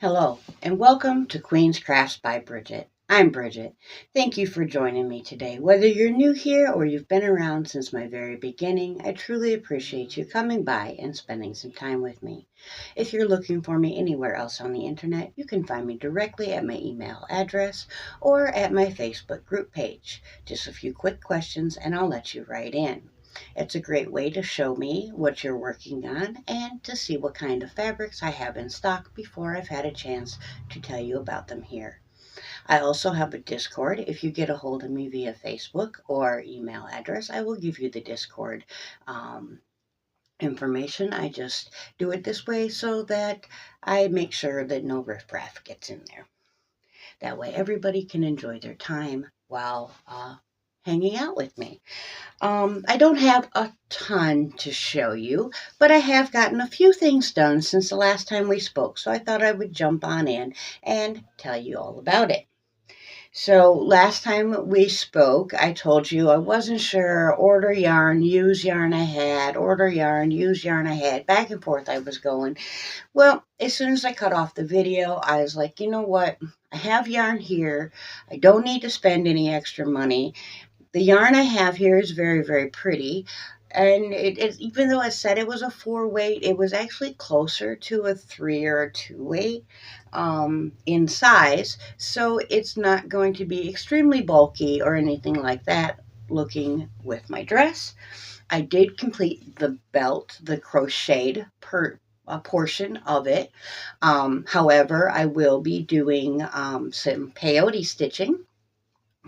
Hello, and welcome to Queen's Crafts by Bridget. I'm Bridget. Thank you for joining me today. Whether you're new here or you've been around since my very beginning, I truly appreciate you coming by and spending some time with me. If you're looking for me anywhere else on the internet, you can find me directly at my email address or at my Facebook group page. Just a few quick questions and I'll let you right in. It's a great way to show me what you're working on and to see what kind of fabrics I have in stock before I've had a chance to tell you about them here. I also have a Discord. If you get a hold of me via Facebook or email address, I will give you the Discord information. I just do it this way so that I make sure that no riffraff gets in there. That way everybody can enjoy their time while hanging out with me. I don't have a ton to show you, but I have gotten a few things done since the last time we spoke, so I thought I would jump on in and tell you all about it. So last time we spoke, I told you I wasn't sure, order yarn, use yarn I had, order yarn, use yarn I had, back and forth I was going. Well, as soon as I cut off the video, I was like, you know what? I have yarn here. I don't need to spend any extra money. The yarn I have here is very, very pretty. And even though I said it was a 4 weight, it was actually closer to a 3 or a 2 weight in size. So it's not going to be extremely bulky or anything like that looking with my dress. I did complete the belt, the crocheted a portion of it. However, I will be doing some peyote stitching,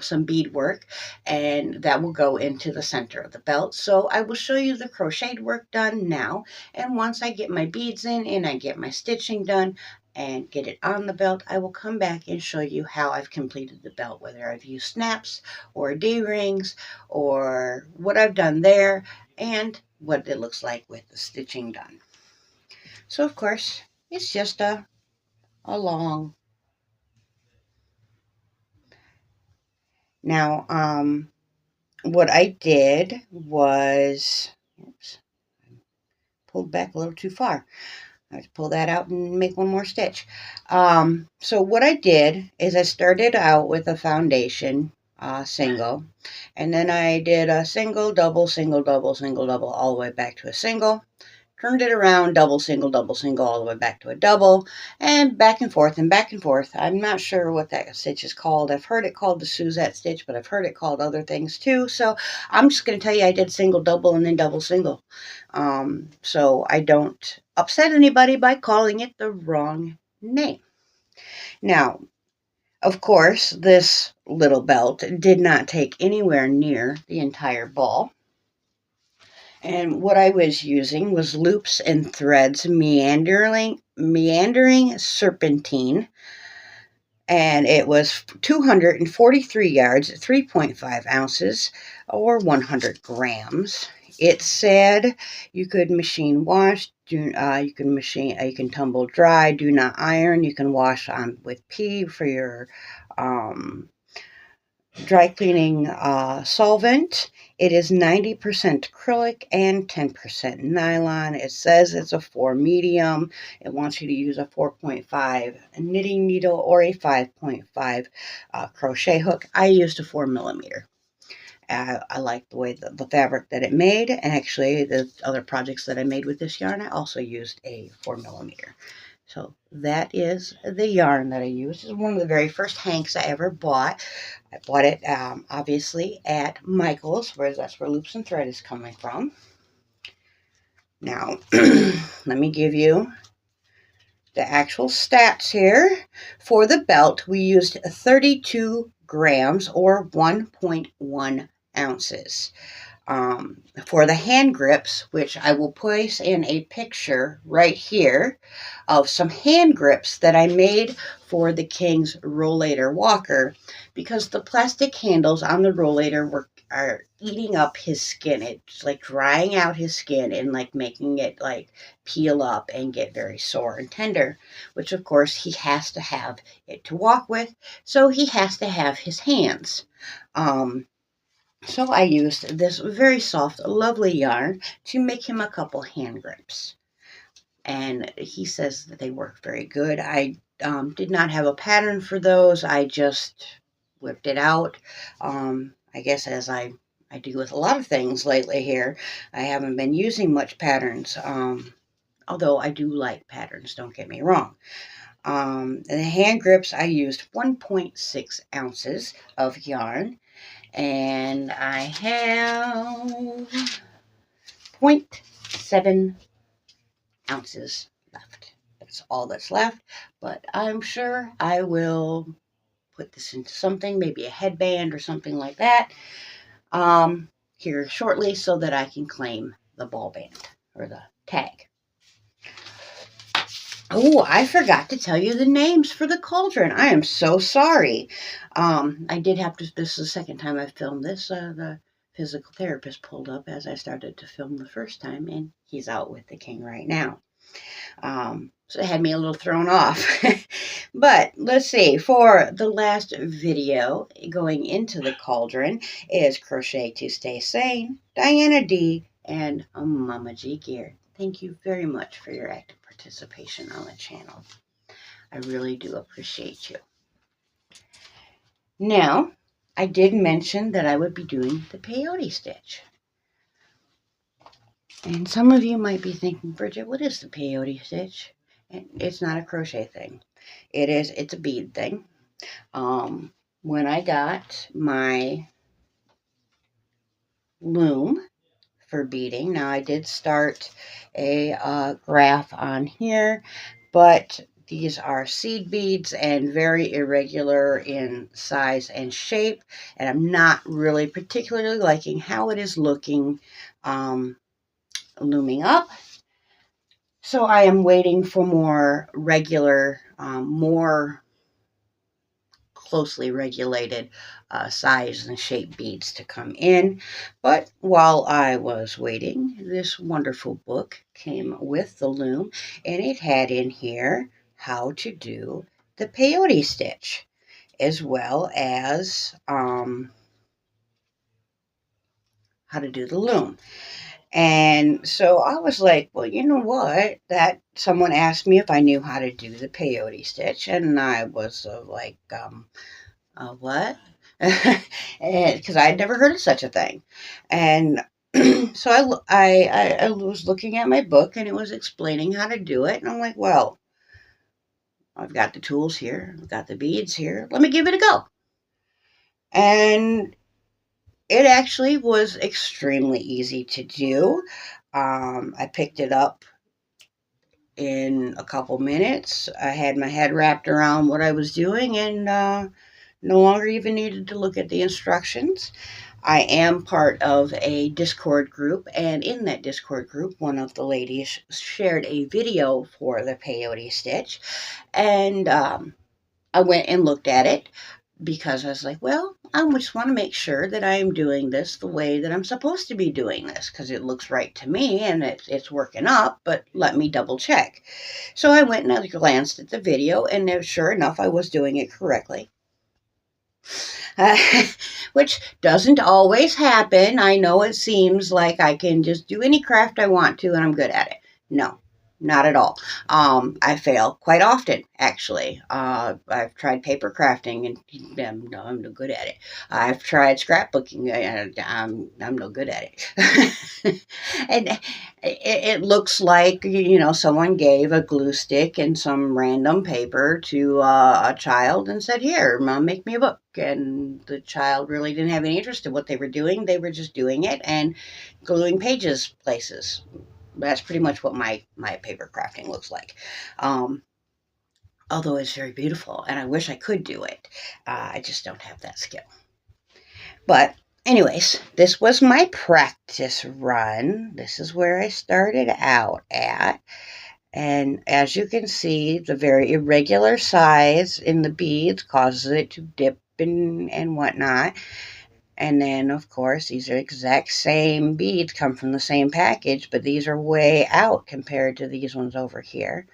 some beadwork, and that will go into the center of the belt. So I will show you the crocheted work done now, and once I get my beads in and I get my stitching done and get it on the belt, I will come back and show you how I've completed the belt, whether I've used snaps or D-rings or what I've done there and what it looks like with the stitching done. So of course it's just a long now what I did was, oops, pulled back a little too far. I have to pull that out and make one more stitch. So what I did is I started out with a foundation single, and then I did a single, double, single, double, single, double, all the way back to a single. Turned it around, double, single, all the way back to a double, and back and forth and back and forth. I'm not sure what that stitch is called. I've heard it called the Suzette stitch, but I've heard it called other things too. So I'm just going to tell you I did single, double, and then double, single. So I don't upset anybody by calling it the wrong name. Now, of course, this little belt did not take anywhere near the entire ball. And what I was using was Loops and Threads meandering serpentine. And it was 243 yards, 3.5 ounces, or 100 grams. It said you could machine wash, you can tumble dry, do not iron. You can wash on with pee for your dry cleaning solvent. It is 90% acrylic and 10% nylon. It says it's a 4 medium. It wants you to use a 4.5 knitting needle or a 5.5 crochet hook. I used a 4 millimeter. I like the way the fabric that it made, and actually the other projects that I made with this yarn, I also used a 4 millimeter. So that is the yarn that I used. It's one of the very first hanks I ever bought. I bought it obviously at Michael's, where that's where Loops and Thread is coming from. Now, let me give you the actual stats here. For the belt, we used 32 grams or 1.1 ounces. For the hand grips, which I will place in a picture right here of some hand grips that I made for the King's rollator walker, because the plastic handles on the rollator are eating up his skin. It's like drying out his skin and like making it like peel up and get very sore and tender, which of course he has to have it to walk with, so he has to have his hands. So I used this very soft, lovely yarn to make him a couple hand grips. And he says that they work very good. I did not have a pattern for those. I just whipped it out. I guess as I do with a lot of things lately here, I haven't been using much patterns. Although I do like patterns, don't get me wrong. The hand grips, I used 1.6 ounces of yarn, and I have 0.7 ounces left. That's all that's left, but I'm sure I will put this into something, maybe a headband or something like that, here shortly so that I can claim the ball band or the tag. Oh, I forgot to tell you the names for the cauldron. I am so sorry. I did have to, this is the second time I've filmed this. The physical therapist pulled up as I started to film the first time, and he's out with the king right now. So it had me a little thrown off. But let's see, for the last video going into the cauldron is Crochet to Stay Sane, Diana D, and Mama G Gear. Thank you very much for your active participation on the channel. I really do appreciate you. Now, I did mention that I would be doing the peyote stitch. And some of you might be thinking, Bridget, what is the peyote stitch? And it's not a crochet thing. It's a bead thing. When I got my loom for beading, now I did start a graph on here, but these are seed beads and very irregular in size and shape, and I'm not really particularly liking how it is looking looming up. So I am waiting for more regular, more closely regulated size and shape beads to come in. But while I was waiting, this wonderful book came with the loom, and it had in here how to do the peyote stitch, as well as how to do the loom. And so I was like, well, you know what? That someone asked me if I knew how to do the peyote stitch, and I was like, what? Because I had never heard of such a thing. And so I was looking at my book, and it was explaining how to do it. And I'm like, well, I've got the tools here. I've got the beads here. Let me give it a go. And it actually was extremely easy to do. I picked it up in a couple minutes. I had my head wrapped around what I was doing, and no longer even needed to look at the instructions. I am part of a Discord group, and in that Discord group, one of the ladies shared a video for the peyote stitch, and I went and looked at it because I was like, well, I just want to make sure that I am doing this the way that I'm supposed to be doing this, because it looks right to me and it's working up, but let me double check. So I went and I glanced at the video, and sure enough, I was doing it correctly. Which doesn't always happen. I know it seems like I can just do any craft I want to and I'm good at it. No, not at all. I fail quite often, actually. I've tried paper crafting, and I'm no good at it. I've tried scrapbooking, and I'm no good at it. And it looks like, someone gave a glue stick and some random paper to a child and said, here, Mom, make me a book. And the child really didn't have any interest in what they were doing. They were just doing it and gluing pages places. That's pretty much what my paper crafting looks like. Although it's very beautiful, and I wish I could do it. I just don't have that skill. But anyways, this was my practice run. This is where I started out at. And as you can see, the very irregular size in the beads causes it to dip and whatnot. And then, of course, these are exact same beads, come from the same package, but these are way out compared to these ones over here.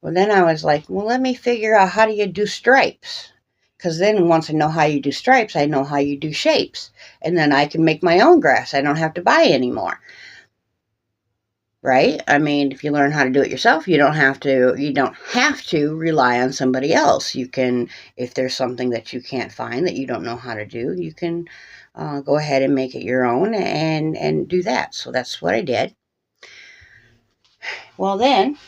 Well, then I was like, well, let me figure out how do you do stripes? Because then once I know how you do stripes, I know how you do shapes. And then I can make my own graphs. I don't have to buy anymore. right? I mean, if you learn how to do it yourself, you don't have to rely on somebody else. You can, if there's something that you can't find that you don't know how to do, you can go ahead and make it your own and do that. So that's what I did. Well, then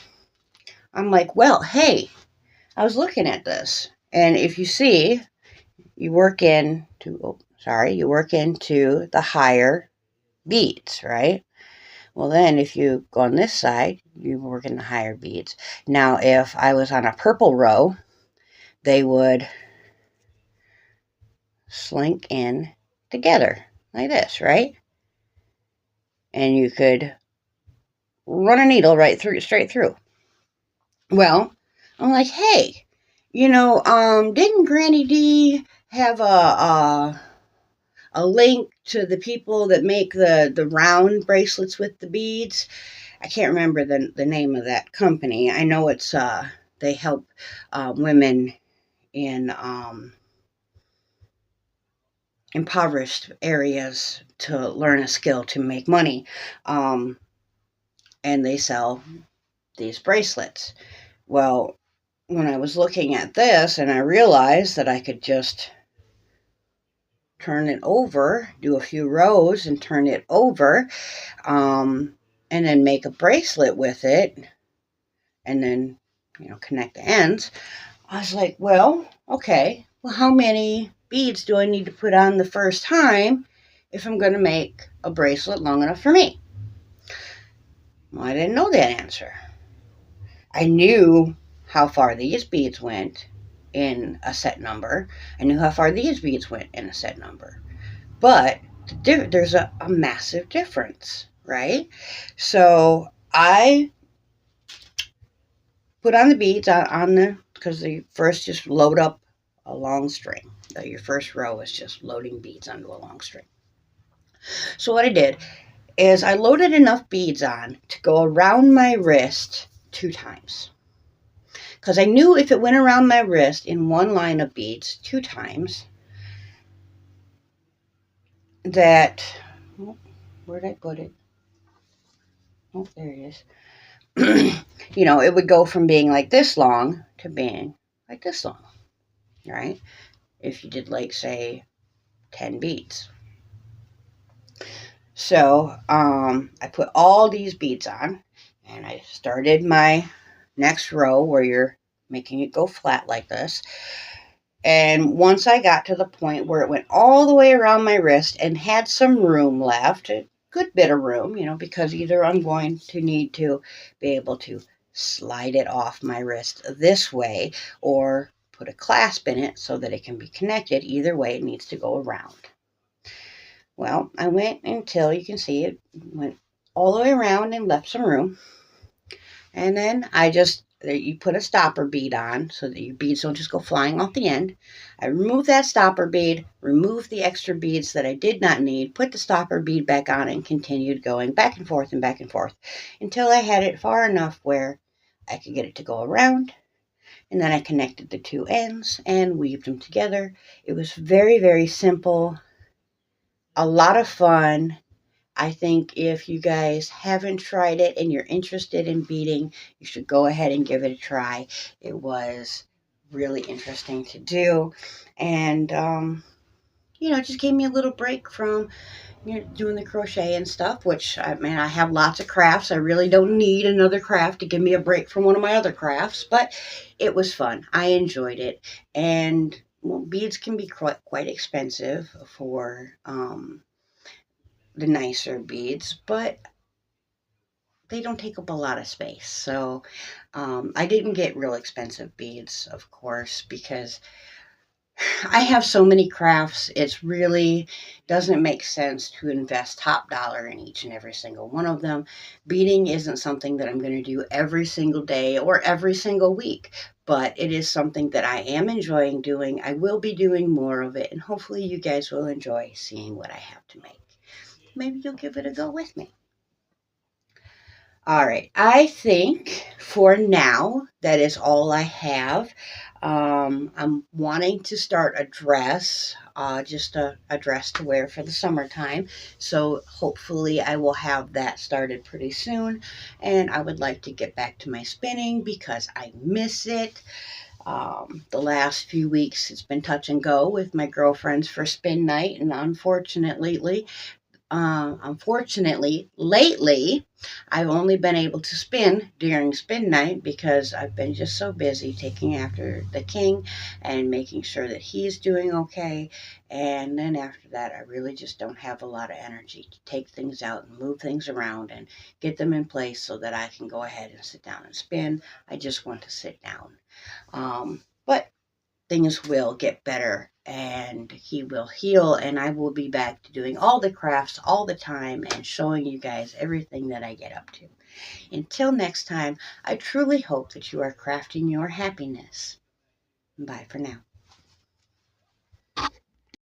I'm like, well, hey, I was looking at this, and if you see, you work into the higher beads, right? Well, then if you go on this side, you work in the higher beads. Now, if I was on a purple row, they would slink in together like this, right? And you could run a needle straight through. Well, I'm like, hey, didn't Granny D have a link to the people that make the round bracelets with the beads? I can't remember the name of that company. I know it's they help women in impoverished areas to learn a skill to make money, and they sell these bracelets. Well, when I was looking at this and I realized that I could just turn it over, do a few rows and turn it over, and then make a bracelet with it, and then, connect the ends. I was like, well, okay, well, how many beads do I need to put on the first time if I'm going to make a bracelet long enough for me? Well, I didn't know that answer. I knew how far these beads went in a set number. I knew how far these beads went in a set number. But there's a massive difference, right? So I put on the beads because the first just load up a long string. Your first row is just loading beads onto a long string. So what I did is I loaded enough beads on to go around my wrist 2 times. Because I knew if it went around my wrist in one line of beads 2 times, that, where did I put it? Oh, there it is. It would go from being like this long to being like this long, right? If you did, like, say, 10 beads. So I put all these beads on, and I started my next row where you're making it go flat like this. And once I got to the point where it went all the way around my wrist and had some room left, a good bit of room, because either I'm going to need to be able to slide it off my wrist this way or put a clasp in it so that it can be connected. Either way, it needs to go around. Well, I went until you can see it went all the way around and left some room. And then you put a stopper bead on so that your beads don't just go flying off the end. I removed that stopper bead, removed the extra beads that I did not need, put the stopper bead back on, and continued going back and forth until I had it far enough where I could get it to go around. And then I connected the 2 ends and weaved them together. It was very, very simple, a lot of fun. I think if you guys haven't tried it and you're interested in beading, you should go ahead and give it a try. It was really interesting to do. And, it just gave me a little break from doing the crochet and stuff, which, I have lots of crafts. I really don't need another craft to give me a break from one of my other crafts, but it was fun. I enjoyed it. And beads can be quite expensive for the nicer beads, but they don't take up a lot of space. So I didn't get real expensive beads, of course, because I have so many crafts. It really doesn't make sense to invest top dollar in each and every single one of them. Beading isn't something that I'm going to do every single day or every single week, but it is something that I am enjoying doing. I will be doing more of it, and hopefully you guys will enjoy seeing what I have to make. Maybe you'll give it a go with me. All right, I think for now that is all I have. I'm wanting to start a dress, just a dress to wear for the summertime. So hopefully I will have that started pretty soon. And I would like to get back to my spinning because I miss it. The last few weeks it's been touch and go with my girlfriends for spin night, and unfortunately, lately, I've only been able to spin during spin night because I've been just so busy taking after the king and making sure that he's doing okay. And then after that, I really just don't have a lot of energy to take things out and move things around and get them in place so that I can go ahead and sit down and spin. I just want to sit down. But things will get better and he will heal, and I will be back to doing all the crafts all the time and showing you guys everything that I get up to. Until next time, I truly hope that you are crafting your happiness. Bye for now.